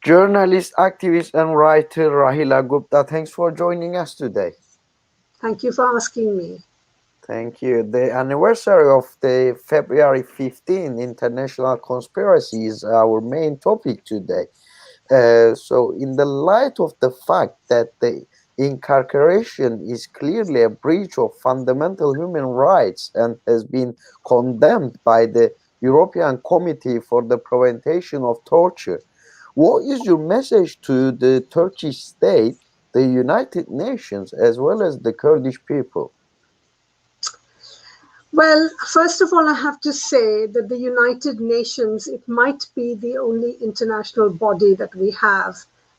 Journalist, activist, and writer Rahila Gupta, thanks for joining us today. Thank you for asking me. Thank you. The anniversary of the February 15 International Conspiracy is our main topic today. So, in the light of the fact that the incarceration is clearly a breach of fundamental human rights and has been condemned by the European Committee for the Prevention of Torture, what is your message to the Turkish state, the United Nations, as well as the Kurdish people? Well, first of all, I have to say that the United Nations, it might be the only international body that we have,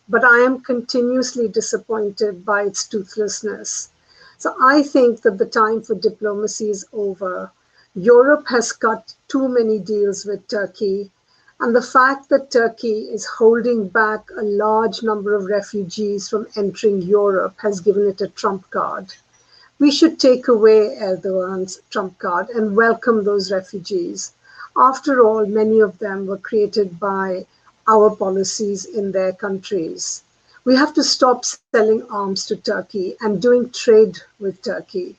but I am continuously disappointed by its toothlessness. So I think that the time for diplomacy is over. Europe has cut too many deals with Turkey, and the fact that Turkey is holding back a large number of refugees from entering Europe has given it a trump card. We should take away Erdogan's trump card and welcome those refugees. After all, many of them were created by our policies in their countries. We have to stop selling arms to Turkey and doing trade with Turkey.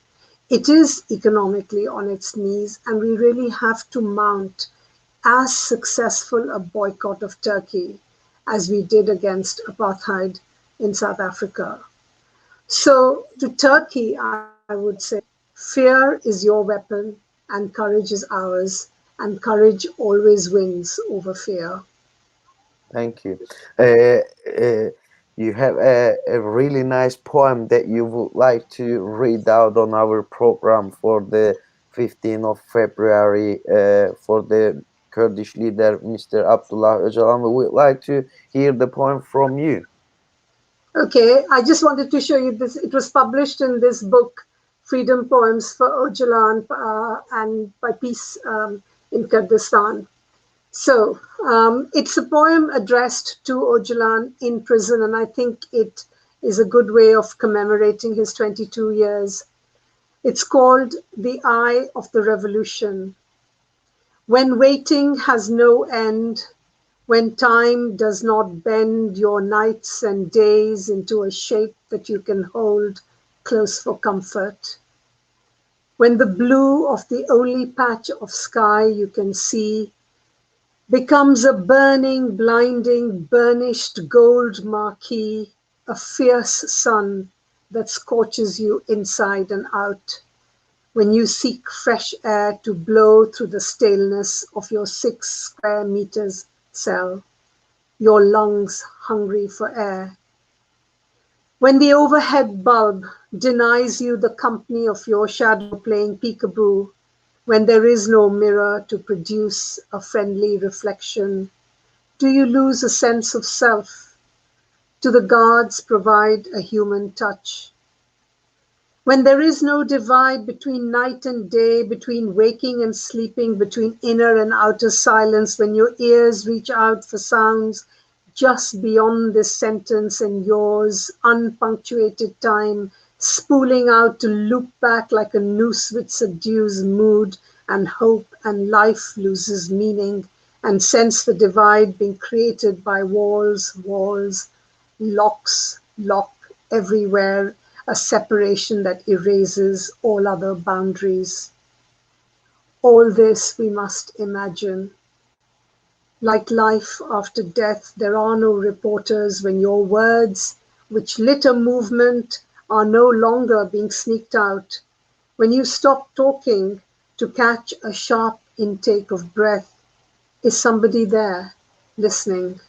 It is economically on its knees, and we really have to mount as successful a boycott of Turkey as we did against apartheid in South Africa. So, to Turkey, I would say, fear is your weapon and courage is ours, and courage always wins over fear. Thank you. Uh, uh, you have a really nice poem that you would like to read out on our program for the 15th of February for the Kurdish leader, Mr. Abdullah Ocalan. We would like to hear the poem from you. Okay, I just wanted to show you this. It was published in this book, Freedom Poems for Ocalan and by Peace in Kurdistan. So it's a poem addressed to Ocalan in prison, and I think it is a good way of commemorating his 22 years. It's called The Eye of the Revolution. When waiting has no end, when time does not bend your nights and days into a shape that you can hold close for comfort, when the blue of the only patch of sky you can see becomes a burning, blinding, burnished gold marquee, a fierce sun that scorches you inside and out, when you seek fresh air to blow through the staleness of your 6 square meters cell, your lungs hungry for air. When the overhead bulb denies you the company of your shadow playing peekaboo, when there is no mirror to produce a friendly reflection, do you lose a sense of self? Do the gods provide a human touch? When there is no divide between night and day, between waking and sleeping, between inner and outer silence, when your ears reach out for sounds just beyond this sentence and yours, unpunctuated time, spooling out to loop back like a noose which subdues mood and hope and life loses meaning, and sense the divide being created by walls, lock everywhere, a separation that erases all other boundaries. All this we must imagine. Like life after death, there are no reporters when your words, which lit a movement, are no longer being sneaked out. When you stop talking to catch a sharp intake of breath, is somebody there listening?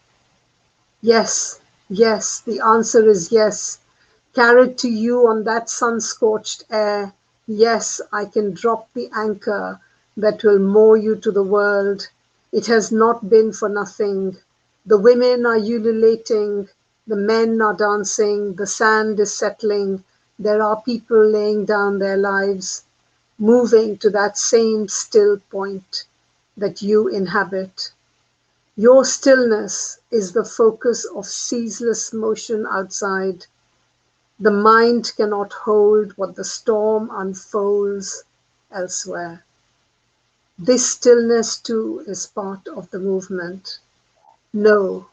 Yes, yes, the answer is yes. Carried to you on that sun scorched air, yes, I can drop the anchor that will moor you to the world. It has not been for nothing. The women are ululating, the men are dancing, the sand is settling. There are people laying down their lives, moving to that same still point that you inhabit. Your stillness is the focus of ceaseless motion outside. The mind cannot hold what the storm unfolds elsewhere. This stillness too is part of the movement. No,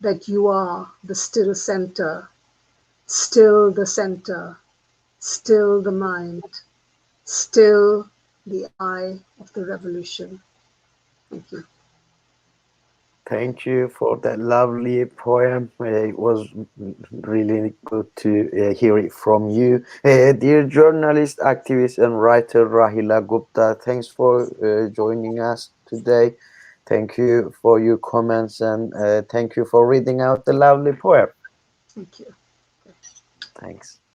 that you are the still center, still the center, still the mind, still the eye of the revolution. Thank you. Thank you for that lovely poem. It was really good to hear it from you. Dear journalist, activist, and writer Rahila Gupta, thanks for joining us today. Thank you for your comments and thank you for reading out the lovely poem. Thank you. Thanks.